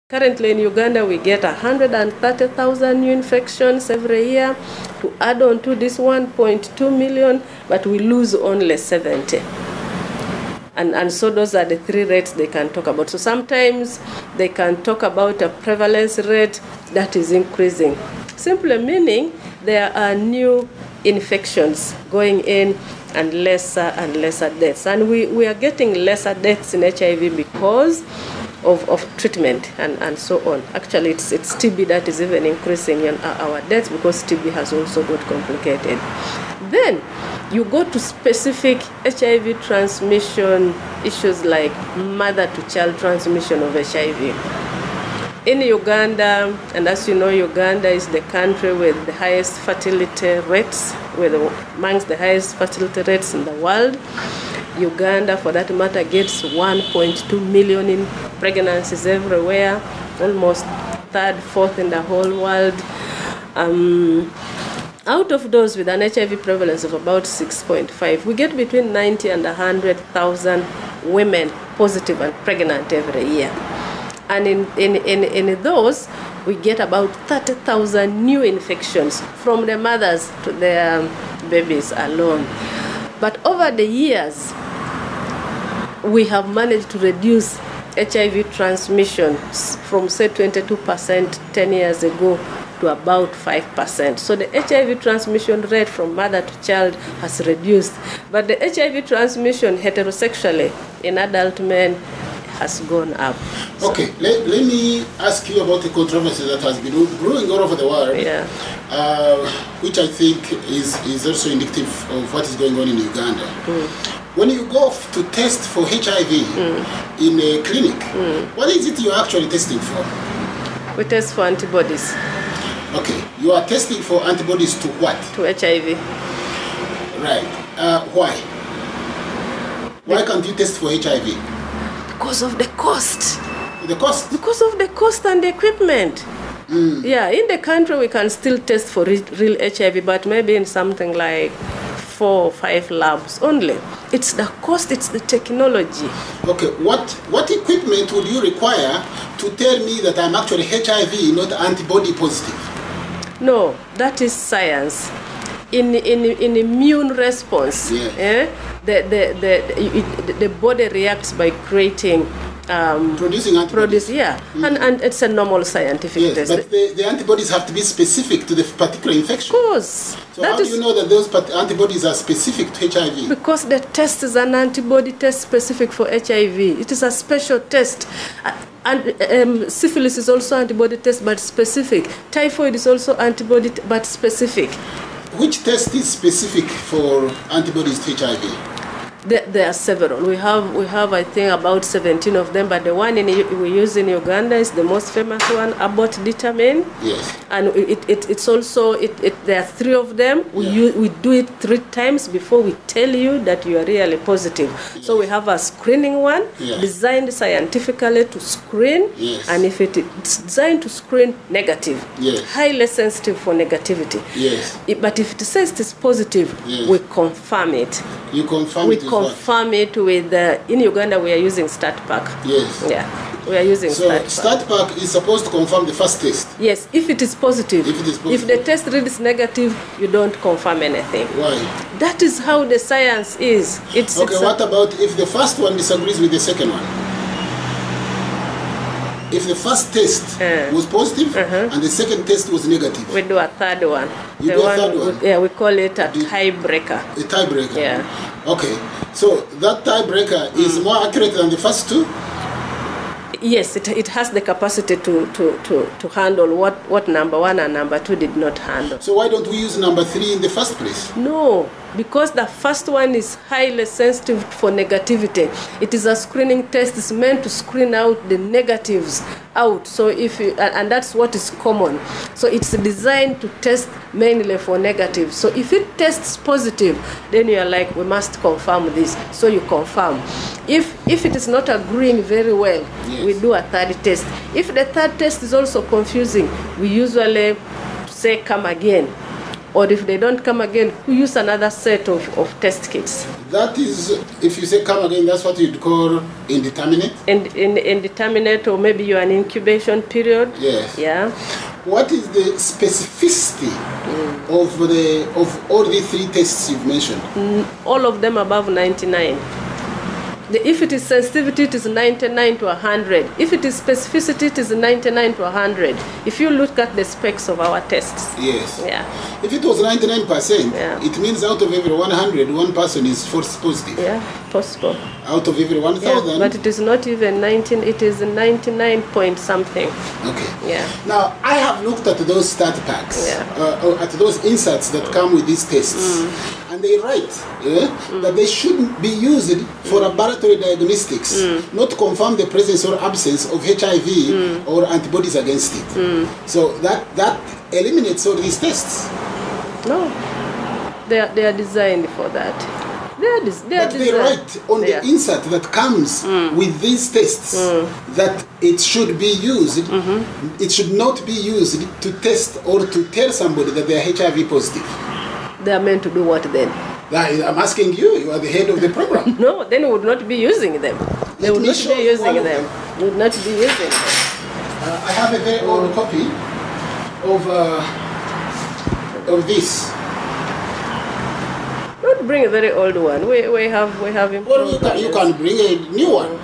Currently in Uganda, we get 130,000 new infections every year. To add on to this 1.2 million, but we lose only 70. And so those are the three rates they can talk about. So sometimes they can talk about a prevalence rate that is increasing, simply meaning there are new infections going in and lesser deaths. And we are getting lesser deaths in HIV because of treatment and so on. Actually, it's TB that is even increasing in our deaths because TB has also got complicated. Then you go to specific HIV transmission issues like mother-to-child transmission of HIV. In Uganda, and as you know, Uganda is the country with the highest fertility rates, amongst the highest fertility rates in the world. Uganda, for that matter, gets 1.2 million in pregnancies everywhere, almost third, fourth in the whole world. Out of those with an HIV prevalence of about 6.5, we get between 90 and 100,000 women positive and pregnant every year. And in those, we get about 30,000 new infections from the mothers to their babies alone. But over the years, we have managed to reduce HIV transmissions from, say, 22% 10 years ago to about 5%. So the HIV transmission rate from mother to child has reduced. But the HIV transmission heterosexually in adult men has gone up. Okay, let me ask you about the controversy that has been brewing all over the world, which I think is also indicative of what is going on in Uganda. When you go to test for HIV in a clinic, what is it you're actually testing for? We test for antibodies. Okay, you are testing for antibodies to what? To HIV. Right. Why? Why can't you test for HIV? Because of the cost. The cost? Because of the cost and the equipment. Yeah, in the country we can still test for real HIV, but maybe in something like 4 or 5 labs only. It's the cost, it's the technology. Okay, what equipment would you require to tell me that I'm actually HIV, not antibody positive? No, that is science. In immune response, the body reacts by creating producing antibodies. And it's a normal scientific test. But the antibodies have to be specific to the particular infection. Of course. So how do you know that those antibodies are specific to HIV? Because the test is an antibody test specific for HIV. It is a special test. And syphilis is also antibody test but specific. Typhoid is also antibody but specific. Which test is specific for antibodies to HIV? There are several. We have I think about 17 of them, but the one we use in Uganda is the most famous one, Abbott determine. Yes. And it's also there are 3 of them. We do it 3 times before we tell you that you are really positive. Yes. So we have a screening one designed scientifically to screen, and if it's designed to screen negative, highly sensitive for negativity. Yes. But if it says it is positive, we confirm it. You confirm it. Confirm it with in Uganda we are using StatPack. Yes. Yeah, we are using StatPack. So StatPack is supposed to confirm the first test. Yes, if it is positive. If it is positive. If the test reads negative, you don't confirm anything. Why? That is how the science is. What about if the first one disagrees with the second one? If the first test was positive and the second test was negative, we do a third one. You do a third one? We call it a tiebreaker. A tiebreaker? Yeah. Okay. So that tiebreaker is more accurate than the first 2? Yes, it has the capacity to handle what number 1 and number 2 did not handle. So why don't we use number 3 in the first place? No, because the first one is highly sensitive for negativity. It is a screening test. It's meant to screen out the negatives out. So and that's what is common. So it's designed to test mainly for negative. So if it tests positive, then you are like, we must confirm this. So you confirm. If it is not agreeing very well, we do a third test. If the third test is also confusing, we usually say come again. or if they don't come again, we use another set of test kits. That is, if you say come again, that's what you'd call indeterminate? Indeterminate, or maybe you're an incubation period. Yes. Yeah. What is the specificity of all the 3 tests you've mentioned? All of them above 99. If it is sensitivity, it is 99 to 100. If it is specificity, it is 99 to 100. If you look at the specs of our tests. Yes. Yeah. If it was 99%, yeah. it means out of every 100, one person is false positive. Yeah, possible. Out of every 1,000. Yeah, but it is not even 19, it is 99 point something. Okay. Yeah. Now, I have looked at those stat packs, at those inserts that come with these tests. And they write that they shouldn't be used for laboratory diagnostics, not to confirm the presence or absence of HIV or antibodies against it. So that eliminates all these tests. No, they are designed for that. But they write on the insert that comes with these tests that it should be used, it should not be used to test or to tell somebody that they are HIV positive. They are meant to do what then? I'm asking you, you are the head of the program. No, then we would not be using them. They would not be using them. We would not be using them. I have a very old copy of this. Don't bring a very old one. We have improved. Well, you can bring a new one.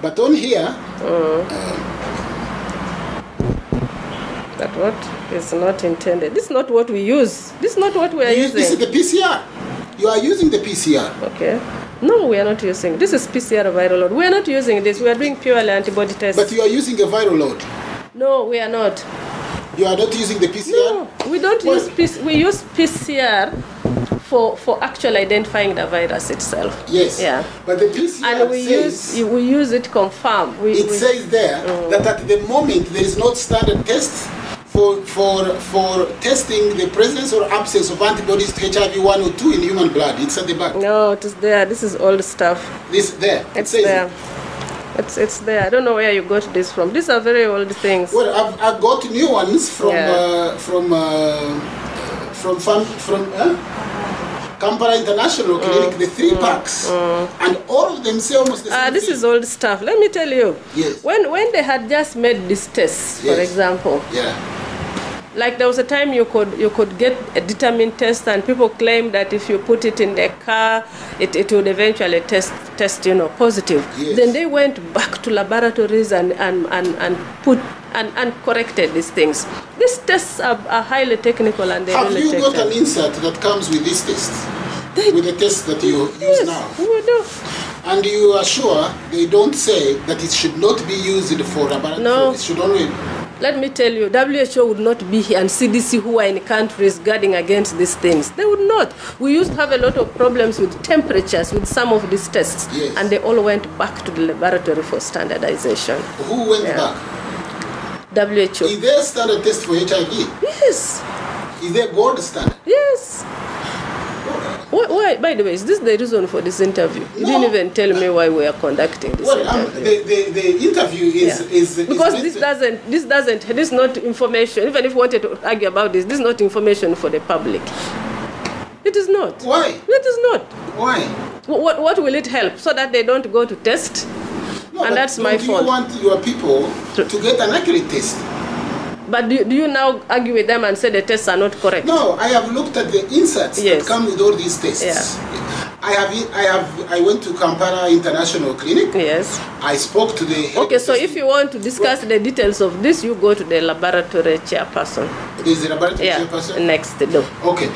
But on here, that what is not intended. This is not what we use. This is not what we are using. This is the PCR. You are using the PCR. Okay. No, we are not using. This is PCR viral load. We are not using this. We are doing purely antibody tests. But you are using a viral load. No, we are not. You are not using the PCR? No, we don't use PCR. We use PCR for actually identifying the virus itself. Yes. Yeah. But the PCR and we use it confirm. It says there that at the moment there is not standard test for testing the presence or absence of antibodies to HIV 1 or 2 in human blood. It's at the back. No, it is there. This is old stuff. This there. It's there. It's there. I don't know where you got this from. These are very old things. Well, I've got new ones from Kampala International Clinic, the 3 packs, and all of them say almost the same this thing. is old stuff. Let me tell you. Yes. When they had just made these tests, for example. Yeah. Like there was a time you could get a determined test, and people claimed that if you put it in the car, it would eventually test positive. Yes. Then they went back to laboratories and corrected these things. These tests are highly technical and they Have really you take got time. an insert that comes with these tests? With the tests that you use now? Yes, we do. And you are sure they don't say that it should not be used for laboratory? No. It should only... Let me tell you, WHO would not be here, and CDC, who are in countries guarding against these things. They would not. We used to have a lot of problems with temperatures with some of these tests, yes. and they all went back to the laboratory for standardization. Who went back? WHO. Is there a standard test for HIV? Yes. Is there gold standard? Yes. Why? By the way, is this the reason for this interview? You didn't even tell me why we are conducting this interview. The interview is because this is not information. Even if we wanted to argue about this is not information for the public. It is not. Why? It is not. Why? What will it help? So that they don't go to test? No, and that's my fault. Do you want your people to get an accurate test? But do you now argue with them and say the tests are not correct? No, I have looked at the inserts that come with all these tests. Yeah. I went to Kampala International Clinic. Yes. I spoke to the... Okay, so if you want to discuss the details of this, you go to the laboratory chairperson. There's the laboratory chairperson? Next door. Okay,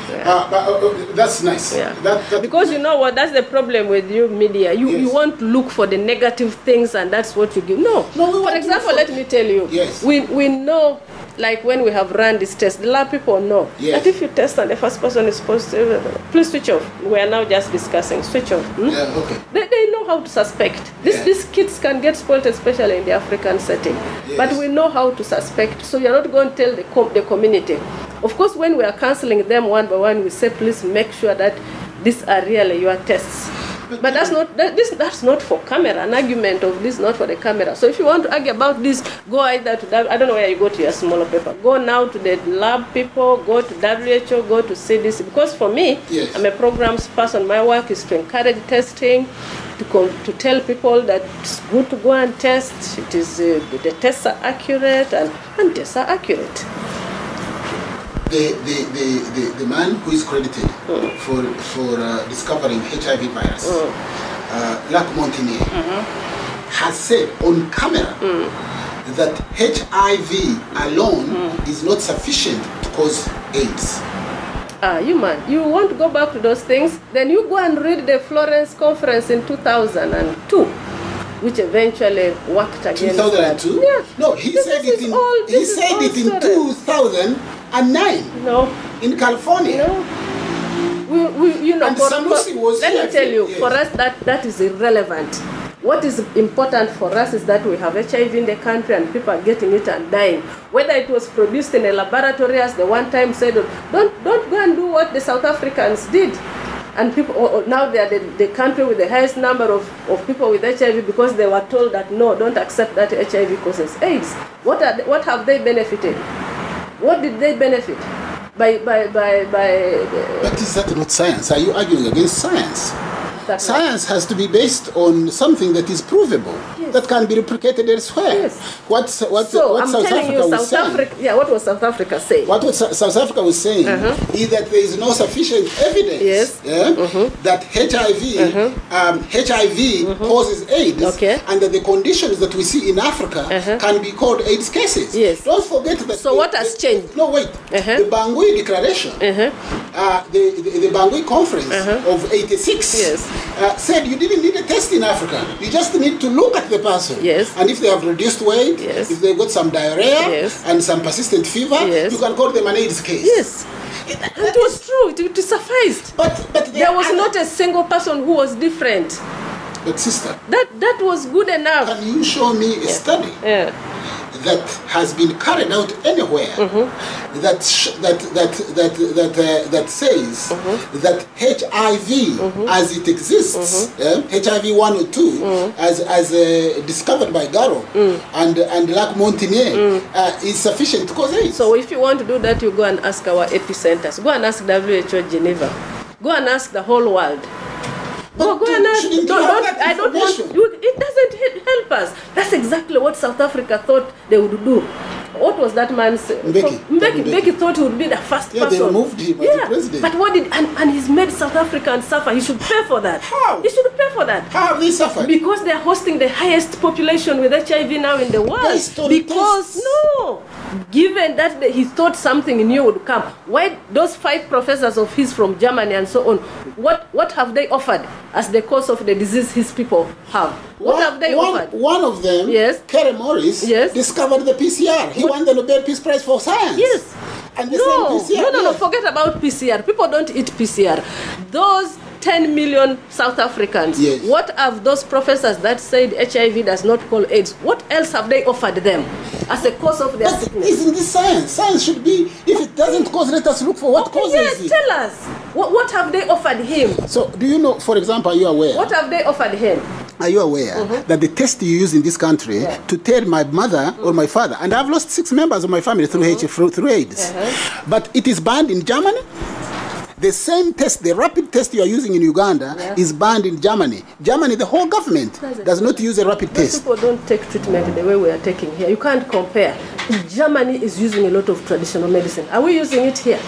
that's nice. Yeah. Because you know what, that's the problem with you media. You want to look for the negative things and that's what you give. No. For example, let me tell you. Yes. We know, like when we have run this test, the lab people know that if you test and the first person is positive, please switch off. We are now just discussing. Switch off. Yeah, okay. They know how to suspect. These kids can get spoiled, especially in the African setting. Yes. But we know how to suspect. So you're not going to tell the community. Of course, when we are counseling them one by one, we say, please make sure that these are really your tests. But that's not for camera. An argument of this not for the camera. So if you want to argue about this, go either to I don't know where you go to your smaller paper. Go now to the lab people. Go to WHO. Go to CDC. Because for me, yes, I'm a programs person. My work is to encourage testing, to tell people that it's good to go and test. It is the tests are accurate and tests are accurate. The man who is credited for discovering HIV virus, Lac Montagnier, has said on camera that HIV alone is not sufficient to cause AIDS. You want to go back to those things? Then you go and read the Florence Conference in 2002, which eventually worked against 2002? Yeah. No, he said it in 2009. No. In California. No. And Sanusi was let me tell you, yes, for us that is irrelevant. What is important for us is that we have HIV in the country and people are getting it and dying. Whether it was produced in a laboratory, as the one time said, don't go and do what the South Africans did. And people now they are the country with the highest number of people with HIV because they were told that no, don't accept that HIV causes AIDS. What have they benefited? What did they benefit? By But is that not science? Are you arguing against science? Science has to be based on something that is provable, yes, that can be replicated elsewhere. Yes. What South Africa was saying? What was South Africa saying? What South Africa was saying is that there is no sufficient evidence, yes, that HIV causes AIDS, okay, and that the conditions that we see in Africa can be called AIDS cases. Yes. Don't forget that. So what has changed? No, wait. The Bangui Declaration, the Bangui Conference of '86. Yes. Said you didn't need a test in Africa. You just need to look at the person. Yes. And if they have reduced weight, yes, if they've got some diarrhea, yes, and some persistent fever, yes, you can call them an AIDS case. Yes. It was true. It sufficed. But there was not a single person who was different. But sister, that was good enough. Can you show me a study that has been carried out anywhere that says that HIV as it exists, HIV 1 or 2, as discovered by Garo and Lac Montagnier, is sufficient to cause AIDS? So if you want to do that, you go and ask our epicenters. Go and ask WHO Geneva. Go and ask the whole world. Go and ask. I don't want. It doesn't help us. That's exactly what South Africa thought they would do. What was that man say? Mbeki thought he would be the first person. They removed him as the president. But what did and he's made South Africans suffer. He should pay for that. How? He should pay for that. How have they suffered? Because they are hosting the highest population with HIV now in the world. Because given that he thought something new would come, why those 5 professors of his from Germany and so on? What have they offered as the cause of the disease his people have? What have they offered? One of them, yes, Kerry Morris, yes, discovered the PCR. He won the Nobel Peace Prize for Science. Yes. And the same PCR. No, forget about PCR. People don't eat PCR. Those 10 million South Africans, yes, what have those professors that said HIV does not cause AIDS, what else have they offered them as a cause of their sickness? Isn't this science? Science should be, if it doesn't cause, let us look for what causes it. Yes, tell us. What have they offered him? So, do you know, for example, are you aware? What have they offered him? Are you aware that the test you use in this country to tell my mother or my father, and I've lost 6 members of my family through AIDS, but it is banned in Germany? The same test, the rapid test you are using in Uganda, is banned in Germany. Germany, the whole government does not use a rapid test. People don't take treatment the way we are taking here. You can't compare. Germany is using a lot of traditional medicine. Are we using it here?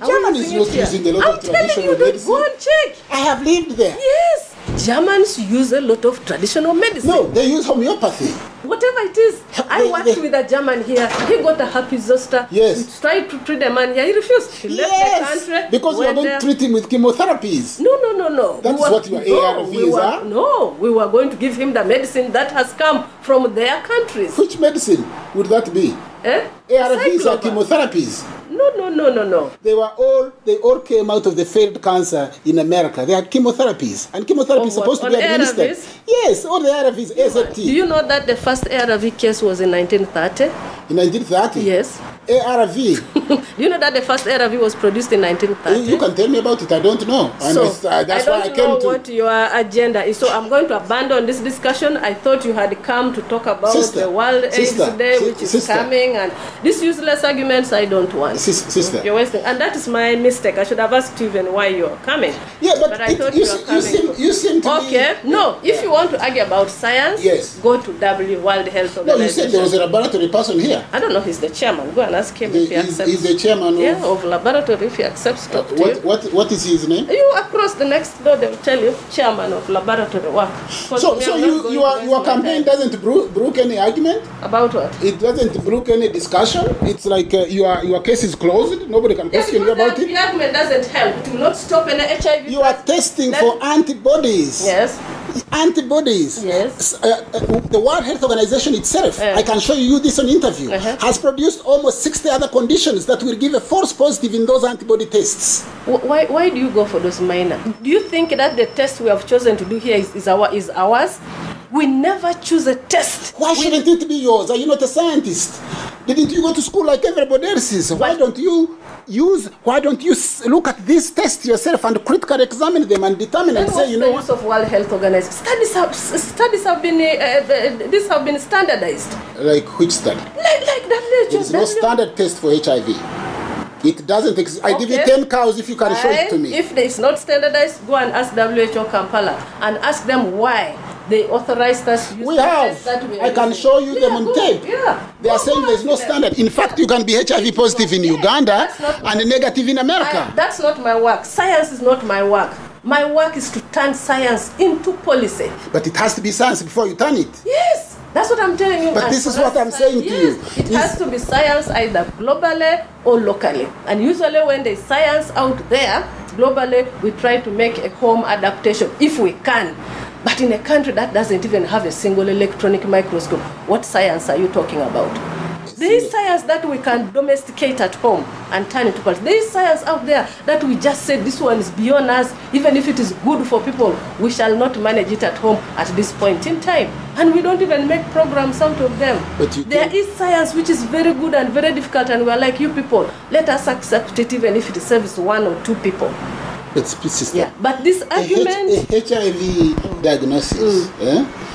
Germany is not using a lot of traditional medicine. Go and check. I have lived there. Yes. Germans use a lot of traditional medicine. No, they use homeopathy. Whatever it is. I worked with a German here. He got a happy zoster. Yes. We tried to treat the man here. He refused. He left the country. Because we are not treating with chemotherapies. No. That's what your ARVs are? No, we were going to give him the medicine that has come from their countries. Which medicine would that be? ARVs are chemotherapies. No. They all came out of the failed cancer in America. They had chemotherapies. And chemotherapy is supposed to be administered. ARVs? Yes, all the ARVs, AZT. Do you know that the first ARV case was in 1930? In 1930? Yes. ARV. Do you know that the first ARV was produced in 1930? You can tell me about it. I don't know. So that's why I came to. What your agenda is. So I'm going to abandon this discussion. I thought you had come to talk about the World AIDS Day, which is coming, and these useless arguments I don't want. Sister. You're wasting. And that is my mistake. I should have asked you even why you're coming. Yeah, but I thought you seem to okay. No, if you want to argue about science, yes, go to World Health Organization. No, you said there was a laboratory person here. I don't know. He's the chairman. Go and ask him if he accepts. He's the chairman of laboratory. If he accepts, what is his name? You across the next door, they'll tell you chairman of laboratory work. So your campaign doesn't brook any argument about what? It doesn't brook any discussion. It's like your case is closed. Nobody can question you about it. The argument doesn't help. It will not stop any HIV. You are testing for antibodies. Yes. Antibodies. Yes. The World Health Organization itself, I can show you this on interview, has produced almost 60 other conditions that will give a false positive in those antibody tests. Why do you go for those minor? Do you think that the test we have chosen to do here is ours? We never choose a test. Why shouldn't it be yours? Are you not a scientist? Didn't you go to school like everybody else is? Why don't you look at these tests yourself and critically examine them and determine and say, you know what? Use of World Health Organization. Studies have been these have been standardized. Like which study? Like that. There is no standard test for HIV. It doesn't exist. I give you 10 cows if you can show it to me. If it's not standardized, go and ask WHO Kampala and ask them why they authorized us. We have. I can show you them on tape. Yeah. They are saying there's no standard. In fact, you can be HIV positive in Uganda and negative in America. That's not my work. Science is not my work. My work is to turn science into policy. But it has to be science before you turn it. Yes. That's what I'm telling you. But this is what I'm saying to you. It has to be science either globally or locally. And usually when there's science out there, globally, we try to make a home adaptation if we can. But in a country that doesn't even have a single electronic microscope, what science are you talking about? There is science that we can domesticate at home and turn into policy. There is science out there that we just said this one is beyond us. Even if it is good for people, we shall not manage it at home at this point in time. And we don't even make programs out of them. There is science which is very good and very difficult, and we're like, you people, let us accept it even if it serves one or two people. But this argument... A HIV diagnosis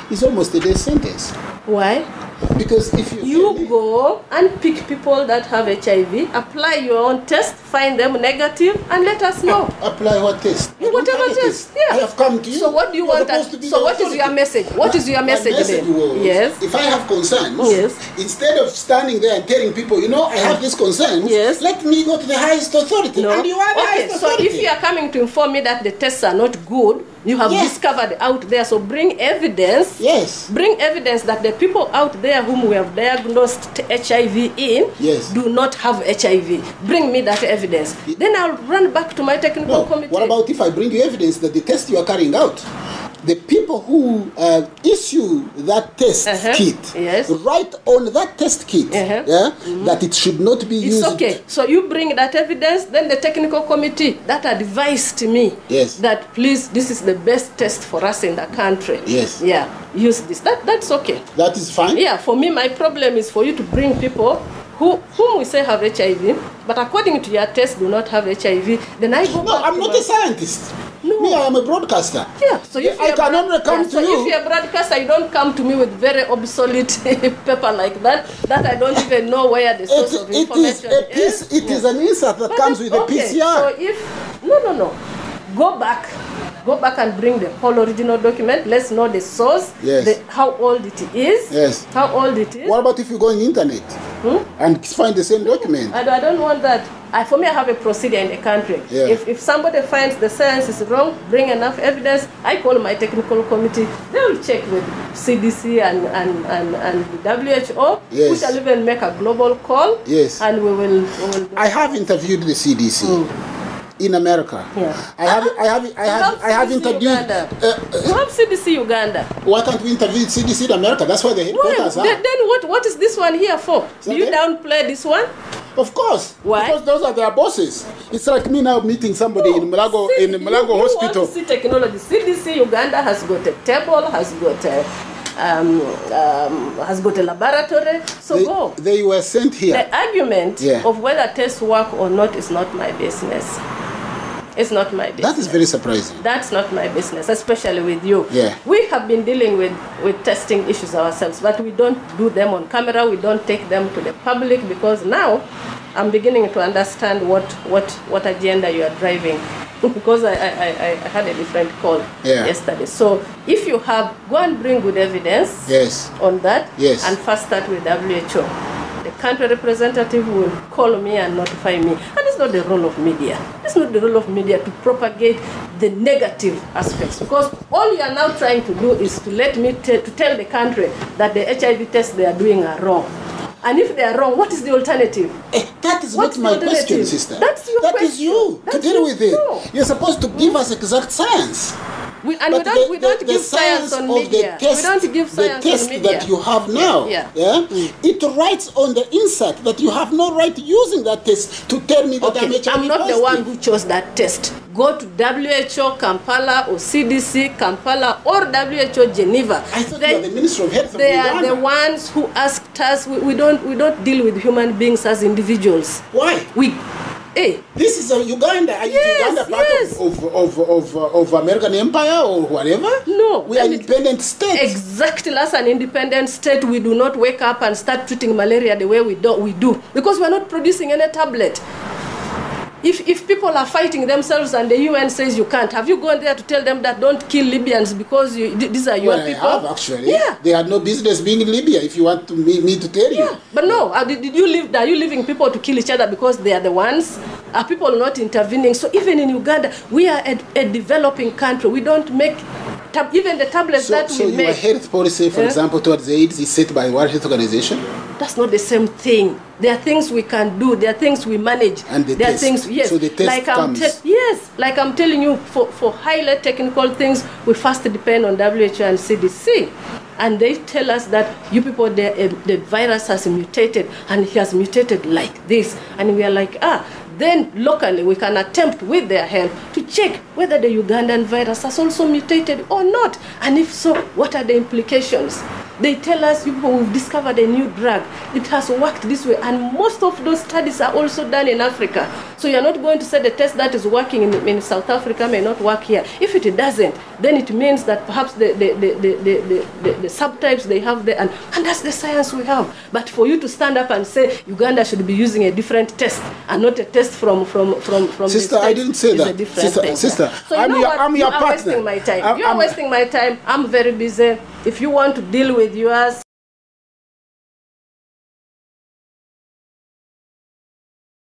is almost a death sentence. Why? Because if you go and pick people that have HIV, apply your own test, find them negative, and let us know. Apply what test? Whatever test. Yeah. I have come to you. So what do you want us? So what is your message? What is your message then? Yes. If I have concerns, instead of standing there and telling people, you know, I have these concerns, let me go to the highest authority. No. And you are the highest authority. So if you are coming to inform me that the tests are not good, you have discovered out there, so bring evidence. Yes. Bring evidence that the people out there whom we have diagnosed HIV in do not have HIV. Bring me that evidence. Then I'll run back to my technical committee. What about if I bring you evidence that the test you are carrying out, the people who issue that test kit write on that test kit that it should not be used. It's okay. So you bring that evidence, then the technical committee that advised me that please, this is the best test for us in the country. Yes. Yeah. Use this. That's okay. That is fine. Yeah. For me, my problem is for you to bring people whom we say have HIV, but according to your test do not have HIV. Then I go. No, I'm not a scientist. No. Me, I am a broadcaster. Yeah, so if I can only come to you. So if you're a broadcaster, you don't come to me with very obsolete paper like that I don't even know where the source of information is. It is an insert that comes with a PCR. So if go back and bring the whole original document. Let's know the source, how old it is. Yes. How old it is. What about if you go on the internet and find the same document? I don't want that. For me, I have a procedure in the country. Yeah. If somebody finds the science is wrong, bring enough evidence, I call my technical committee. They will check with CDC and WHO. Yes. We shall even make a global call. Yes. And we will I have interviewed the CDC. In America, I have interviewed. You have CDC Uganda. Why can't we interview CDC in America? That's why the headquarters are. Then what is this one here for? Do you downplay this one? Of course. Why? Because those are their bosses. It's like me now meeting somebody in Mulago Hospital. You want to see technology. CDC Uganda has got a table, has got has got a laboratory. So go. They were sent here. The argument of whether tests work or not is not my business. It's not my business. That is very surprising. That's not my business, especially with you. Yeah. We have been dealing with testing issues ourselves, but we don't do them on camera. We don't take them to the public, because now I'm beginning to understand what agenda you are driving. Because I had a different call yesterday. So if you have, go and bring good evidence on that, and first start with WHO. The country representative will call me and notify me. And it's not the role of media. It's not the role of media to propagate the negative aspects. Because all you are now trying to do is to let me to tell the country that the HIV tests they are doing are wrong. And if they are wrong, what is the alternative? That is not my question, sister. That's your question. That is you to deal with it. No. You're supposed to give us exact science. We don't give science on media. We don't give science on media. The test that you have now, it writes on the insert that you have no right using that test to tell me that I'm HIV I'm not the one who chose that test. Go to WHO, Kampala, or CDC, Kampala, or WHO, Geneva. I thought you were the Ministry of Health of They Uganda. are the ones who asked us. We don't deal with human beings as individuals. Why? This is Uganda. Are Uganda part of American Empire or whatever? No. We are an independent state. Exactly. As an independent state, we do not wake up and start treating malaria the way we do. Because we are not producing any tablet. If people are fighting themselves and the UN says you can't, have you gone there to tell them that don't kill Libyans because these are your people? I have, actually. Yeah. They had no business being in Libya, if you want me to tell you. But no, are you leaving people to kill each other because they are the ones? Are people not intervening? So even in Uganda, we are a developing country. We don't make even the tablets that we make. So your health policy, for example, towards AIDS is set by the World Health Organization? That's not the same thing. There are things we can do. There are things we manage. And the there test. Are things, yes. So the test comes. Like I'm telling you, for highly technical things, we first depend on WHO and CDC. And they tell us that you people, the virus has mutated, and it has mutated like this. And we are like, then locally we can attempt with their help to check whether the Ugandan virus has also mutated or not. And if so, what are the implications? They tell us, people, we've discovered a new drug. It has worked this way. And most of those studies are also done in Africa. So you're not going to say the test that is working in South Africa may not work here. If it doesn't, then it means that perhaps the subtypes they have there, and that's the science we have. But for you to stand up and say Uganda should be using a different test and not a test from Sister, I didn't say that. Sister, so I'm your partner. Wasting my time. You're wasting my time. I'm very busy. If you want to deal with yours,